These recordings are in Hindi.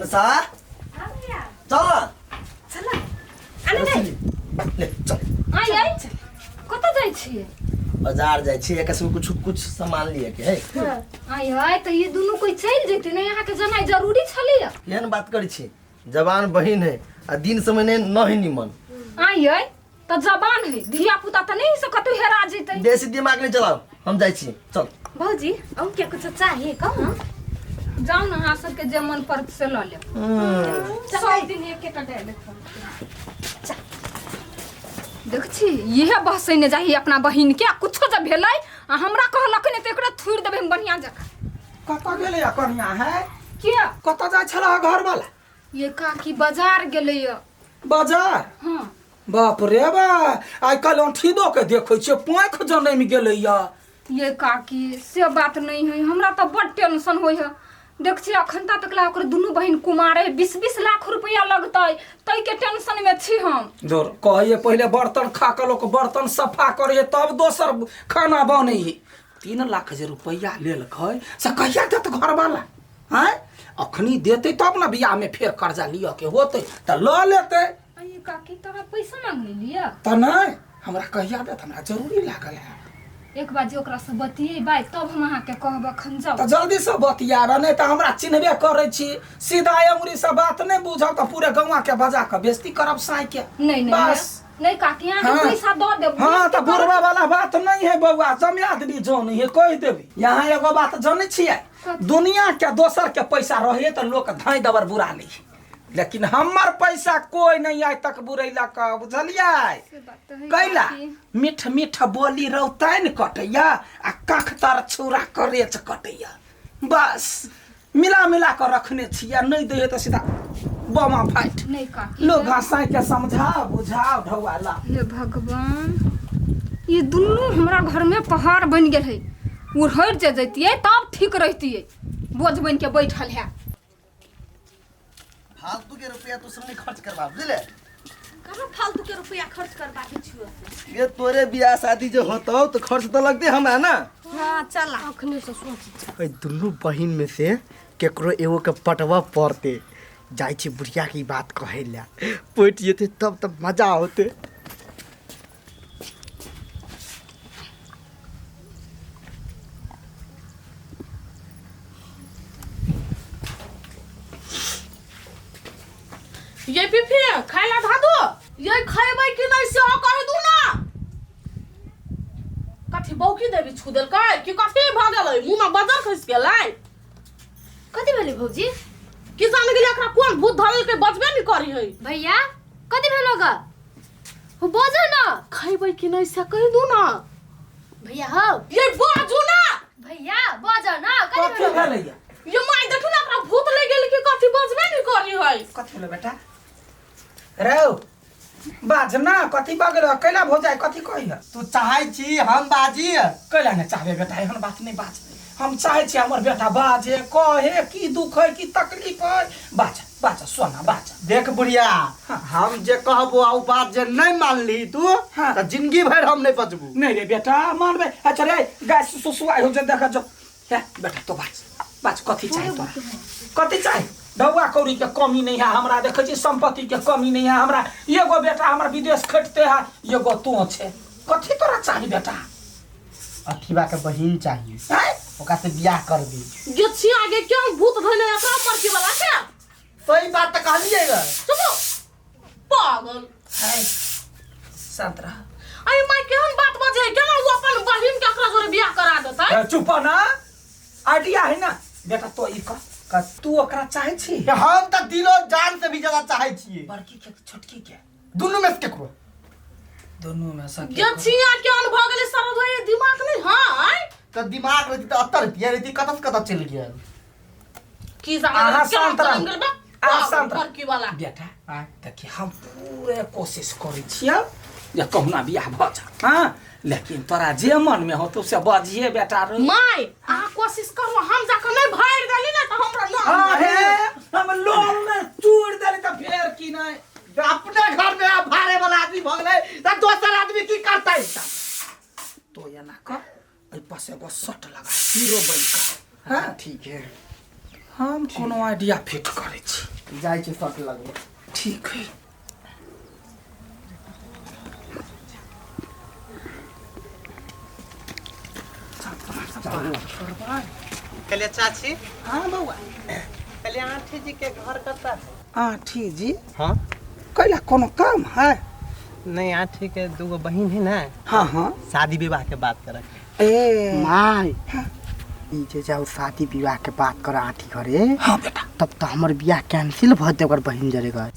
बसा चल चल आने ले चल आई आई कत जाई छी बाजार जाय छी एक से कुछ कुछ सामान लिए के है आई आई त ये दोनों कोई चल जेते न यहाँ के जनाई जरूरी छलिया केहन बात करै छी जवान बहिन है आ दिन समय ने नहीं निमन आई आई त जवान है धिया पुता त नहीं से कतु हेरा जेते देसी दिमाग नहीं चलाओ हम जाय छी चल भौजी हम के कुछ चाहिए कहू जाओ ना हां सब के जे मन पर से ल ले सब दिन एक एक दे देख छी यह बहसैने जाही अपना बहिन के कुछो जब भेलै आ हमरा कहलक ने त एकरा थुर देबे हम बढ़िया जका कत गेले या कनिया है के कत जाय छला घर वाला ये काकी बाजार गेलै य बाजार हां बाप रे बा आइ कल अंठीदो के देखै छियै पोंख जनैम गेलै या ये काकी से बात नहीं है हमरा तो बड़ टेंशन होय है देख छी अखन तकला ओकर दुनू बहिन कुमारे 20-20 लाख रुपया लगतै तई के टेंशन में छी हम जोर कहिए पहले बर्तन खा के लोग बर्तन सफा करे तब दोसर खाना बनै 3 लाख जे रुपया लेलकै से कहिया देत घर वाला हैं अखनी देते तब ना बियाह में फेर कर्जा लिया के होते त ल लेते ये काकी तोरा पैसा मांग लिया त नहीं हमरा कहिया देत हमरा जरूरी लागल है एक बार जे ओकरा से बतियेबै तब हम अहाँ के कहब अखन जाओ त जल्दी से बतियाबे नहीं त हमरा चिन्हबे करै छी सीधा अंगुरी से बात नहीं बुझब त पूरे गौवा के बजा के बेइज्जती करब साई के नहीं नहीं बस नहीं काकी यहाँ के पैसा दो देब हां त बुरबा वाला बात नहीं है बउआ जमे आदमी जोन है कह देबी यहाँ एगो बात जानै छियै दुनिया के दोसर के पैसा रहे त लोग धाई दबर बुरा ली लेकिन हमर पैसा कोई नहीं आज तक बुरैला का बुझलियै कैला मीठ मीठ बोली रौतैन कटैया आ कख तर छुरा करेच कटैया बस मिला मिला कर रखने छिया नहीं दे त सीधा बमा फाइट नहीं काकी लोग हंसा के समझाओ बुझाओ ढौवाला हे भगवान ये दुनू हमरा घर में पहाड़ बन गेल है उड़हर जे जैतिए तब ठीक रहतिए बोझ बन के बैठल है फालतू के रुपया तू सब नहीं खर्च करवा बुझले कहां फालतू के रुपया खर्च करबा के छियो ये तोरे बियाह शादी जो होतो तो खर्च तो लगते हमरा ना हां चला अखने से सोच ओइ दुनू बहिन में से केकरो एगो के पटवा पड़ते जाय छी बुढ़िया की बात कहेला पट जेते तब मजा होते ये पिफी खाइला धादो ये खैबै कि नहीं से कह दू ना कथि बौकी देवी छु देलकै कि कथि भ गेलै मुंह में बजर खस गेलै कथि भेलै भौजी कि जान गेलै एकरा कोन भूत धरल के बजबे नहीं करी है भैया कथि भेलोगा हो बजो ना खैबै कि नहीं से कह दू ना भैया हो ये बाजू ना भैया बजो ना कथि भेलैया ये माय देखू ना एकरा भूत लग गेल कि कथि बजबे नहीं करी है कथि भेलै बेटा रौ बाजना कथि बगल कैला हो जाए कथि कहिला तू चाहै छी हम बाजी कैला ने चाहबे बेटा एहन बात नहीं बाज हम चाहे छी हमर बेटा बाजे कहे की दुख है की तकलीफ है बाज बाज सोना बाज देख बुढ़िया हम जे कहबो आ बात जे नहीं मान ली तू हाँ। त जिंदगी भर हम नहीं बचबू नहीं रे बेटा मानबे अच्छा रे गाय सुसुआई हो जे देखा जो हे बेटा तो बाज बाज कथि चाहिए तोरा कथि चाहिए दवा कौड़ी के कमी नहीं है हमरा देखे छी संपत्ति के कमी नहीं है हमरा एगो बेटा हमरा विदेश खटते है एगो तू छे कथि तोरा चाहिए बेटा अठीबा के बहिन चाहिए हैं ओका से बियाह कर दी ये छी आगे क्यों भूत धने एकरा मर के वाला के सही बात त कहलिएगा चुप पागल है शांत रह अरे माय केहन बात बजे केना वो अपन बहिन के एकरा जोरे बियाह करा देतै चुप ना आइडिया है ना बेटा तो ई का तू ओकरा चाहे छी हम त दिलो जान से भी ज्यादा चाहै छियै बड़की के छोटकी के दुनू में से केकरो दोनों में से ये छिया केहन भ गेलै सरद ये दिमाग नहीं हाय त दिमाग रहती त 70 रुपया रहती कतस चल गेल की जाने आहा क्या शांत रह। करेंगे बा आहा शांत रह। मर के वाला बेटा देखिए हम पूरे कोशिश करै छियै जे कहुना बियाह भ जा हां लेकिन तोरा जे मन में हो तो से बजिए बेटा रे माय आ कोशिश करो हम जाके नहीं भाड़ देली ना तो हमरा ना हां हे हम लोन में चूड़ देली त फेर की नहीं अपने घर में आप भारे वाला आदमी भगले त दोसर आदमी की करतै तो ये ना कर ए पास एगो शर्ट लगा हीरो बन का हां ठीक है हम कोनो आइडिया फिट करै छी जाइ छी शर्ट लगबे। ठीक है। कहलिए चाची, हाँ बउआ। कहलिए आंटी जी के घर कता है? आंटी जी हाँ कैला कोनो काम है? नहीं, आंटी के दूगो बहन है ना, हाँ हाँ। शादी विवाह के बात कर। ए माय ई जे जाऊ शादी विवाह के बात कर आठी घरे, हाँ बेटा। तब तो हमर बियाह कैंसिल भ जेते ओकर बहिन जरे घर।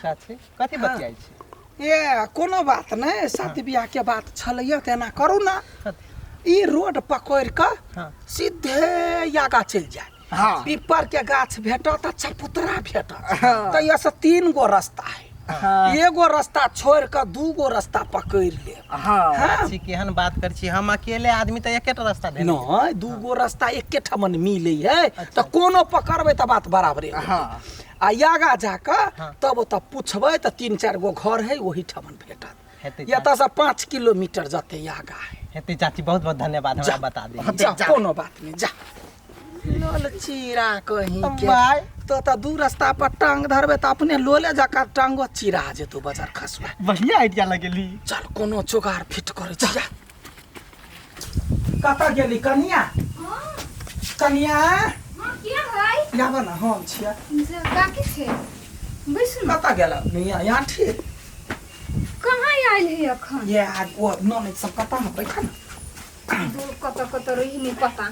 चाची कथी बतियाई छी? ये कोनो बात नहीं, शादी ब्याह के बात छलैया तेना करू ना। ई रोड पकड़ के हाँ। सीधे यागा चल जाए। हाँ। पीपर के गाछ भेटत आ चपुतरा भेटत। हाँ। तो ये से 3 गो रास्ता है। हाँ। एगो रास्ता छोड़ के 2 गो रास्ता पकड़ ले। हाँ। चाची केहन बात कर छी? हम अकेले आदमी तो एकेटा रास्ता दे। नहीं, 2 गो रास्ता एके ठमन मिले है। तो कोनो पकड़बे त बात बराबरे। हाँ। आ यागा जाके हाँ। तब ओतऽ पूछबै त 3-4 गो घर है, वही ठमन भेटत। हेतै ये तो से 5 किलोमीटर जाते यागा है। हेतै चाची, बहुत बहुत धन्यवाद, हमरा बता दी। जा, कोनो बात नहीं, जा। लोल चीरा कहीं के भाई। तो 2 रास्ता पर टांग धरबे त अपने लोले जाकर टांगो चीरा जेतौ बाजार खसबे। बढ़िया आइडिया लगेली। चल कोनो जोगाड़ फिट करे जा। कता गेली कनिया? कनिया हां क्या है? याबा ना हम छिया। जे काकी छे बैसु न। कता गेला मिया? यहाँ ठीक। कहाँ आइल है अखन? ये आज वो नॉन सब कता में बैठा ना। दूर कत रही नहीं पता।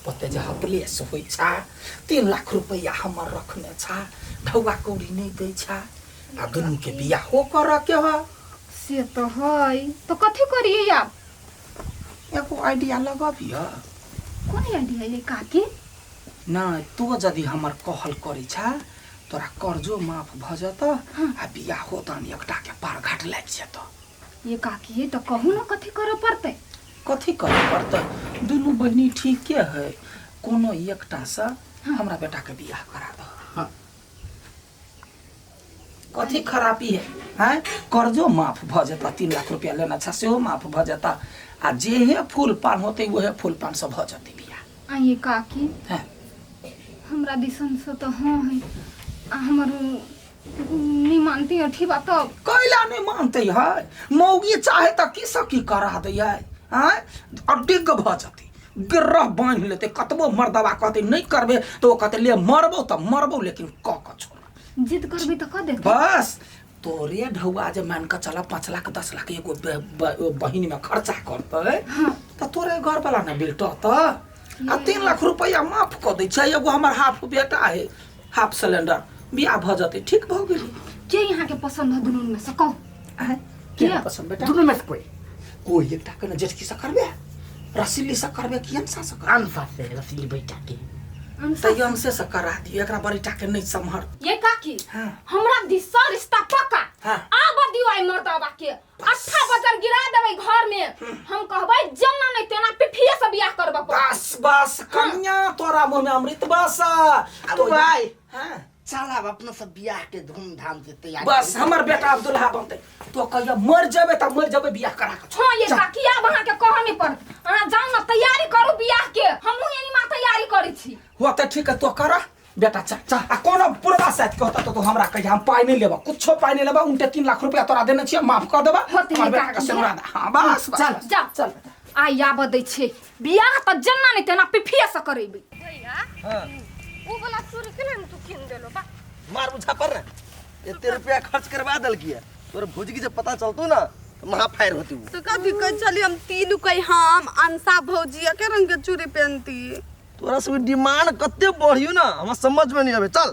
ओते जे प्लेस होइ छा, 3 लाख रुपया हमर रखने छा, ढौआ कौड़ी नहीं दै छा, आ दुनू के बियाह हो कर के ह। से तो है, तो कथी करिए आप? एगो आइडिया लगाबिया। कौन आइडिया ये काकी? नहीं, तू यदि हमर कहल करी छा, तोरा कर्जो माफ भ जत, आ बियाह हो तन एकटा के पार घाट लाग जत। ये काकी ये तो कहू ना कथी करे पड़ते? कथी करे पड़ते? दुनू बहिनी ठीक के है, कोनो एकटा से हमरा बेटा के बियाह करा दो। हाँ। कथी खराबी है? हैं? कर्जो माफ भ जता, 3 लाख रुपया लेना छा सेहो माफ भ जता, आ जे है फूल पान होते वह फूल पान से भ जते बियाह। आ ये काकी हैं? हमरा दिसन से तो हाँ है, आ हमर नहीं मानती अठी बात। अब कैला नहीं मानते है? मौगी चाहे तो की सकी करा दे है। हैं? और डिग भ जते, गिरह बांध लेते। कतबो मर्दवा कहते नहीं करबे तो वो कहते ले मरबो तो मरबो, लेकिन क छोड़। जिद करबी तो कर दे। बस तोरे ढौआ जे मान के चला 5 लाख 10 लाख एगो बहिनी में खर्चा करते, तो तोरे घर वाला ना बेटा तो आ 3 लाख रुपया माफ कर दे छै। एगो हमर हाफ बेटा है, हाफ सिलेंडर, बियाह भ जते, ठीक भ गेली। के यहाँ के पसंद है दुनू में से कहो? क्या पसंद बेटा? दुनू में से कोई एकटा के न जेठकी से करबे, रसीली से करबे कि अंसा से करबे? अनसा से रसीली बैठा के तो अंसे से करा दियो, एकरा बड़ीटा के नहीं संभर। ये काकी हाँ। हमरा दिशा रिश्ता पक्का। हाँ। आब दियो आई मर्दवा के 8 बजर गिरा देबै घर में। हम कहबै जन्ना नहीं तेना पिठिए से बियाह करबा। बस बस कन्या तोरा मुंह में अमृत बस। तो भाई हां चल अब अपना सब बियाह के धूमधाम से तैयारी। बस हमर बेटा अब्दुल्ला बनते, तो कहिया मर जाबे त मर जाबे बियाह करा के। हां ये काकी आब अहाँ के कह नहीं पड़त। अहाँ जाऊ ना तैयारी करू बियाह के, हमहु एनी मा तैयारी करै छी। हुआ त ठीक है, तो कर बेटा। चा आ कोनो पूरा साथ कहता तो हमरा कहिया हम पाई नहीं लेबा, कुछो पाई नहीं लेबा। उनटे 3 लाख रुपया तोरा देने छी, माफ कर देबा। होते हमर बेटा काकी, के सुनवा दे। हां बस बस। चल जा चल आई आब दै छी बियाह त जन्ना नहीं तेना पिठिए से करैबे। हां उ वाला चूड़ी के ले तू किन देलो बा। मार बुझा पर ना, इतने रुपया खर्च करवा दल किया तोर भौजी की जब पता चलतो ना तो महा फायर होती। तो का दिक्कत चली? हम 3 कई हम अंसा भौजिया के रंग के चूड़ी पहनती। तोरा सब डिमांड कत्ते बढ़ियो ना, हम समझ में नहीं आवे। चल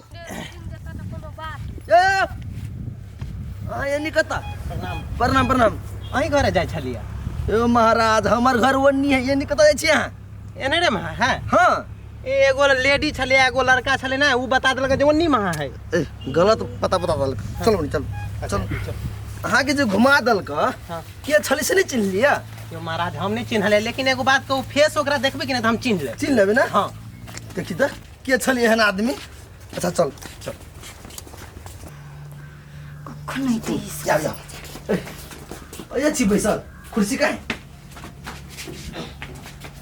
ए हां ये निकता। प्रणाम प्रणाम। अहीं घरे जाय छलिया? ए महाराज हमर घर वन्नी है, ये निकता जाय छी हां। एने रे महा है? हां एगो लेडी छले, एगो लड़का छले ना, उ बता देलक जे ओन्नी महा है। ए गलत पता दल। चलो नी चल चल। अहाँ के जो घुमा दल का के छली से नहीं चिन्ह लिया? यो महाराज हम नहीं चिन्हले, लेकिन एगो बात कहू, फेस ओकरा देखबे कि ना त हम चिन्ह ले। चिन्ह लेबे ना? हां देखी त के छली एहन आदमी। अच्छा चल चल कखन नहीं दिस जा जा। ए छी बैसल, कुर्सी का है?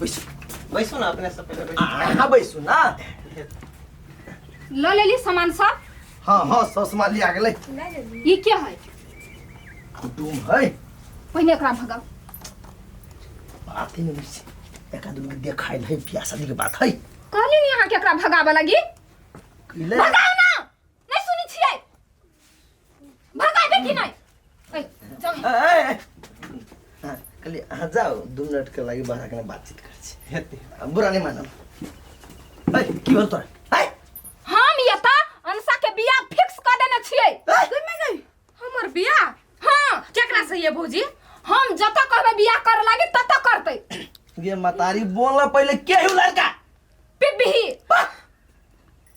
बैस बैसो ना अपने से पहले बैसो। हाँ बैसू ना। ल लेली सामान सब। हाँ हाँ सब सामान लिया गेलै। ये क्या है? कुटुम है। पहिने एकरा भगाओ। बात ही नहीं छै। एक आदमी के देखाई है बियाह शादी के बात है। कहली नहीं अहाँ के एकरा भगावे लगी। कइले भगाओ ना। नहीं सुनी छियै। भगाबे कि नहीं? ए जाओ। ए हां कली आ जाओ 2 मिनट के लागि बाहर के बातचीत कर छी। हेते बुरा नहीं मानब। ए की बोल तोरा? ए हम ये त अंसा के बियाह फिक्स कर देने छियै। गई हमर बियाह हां केकरा से ये भौजी? हम जत कहबे बियाह कर लागी तत करतै। ये मतारी बोलना पहले के है लड़का? पिपही।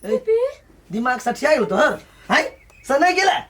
ए दिमाग सठियाई हो तोहर? हैं सने गेला?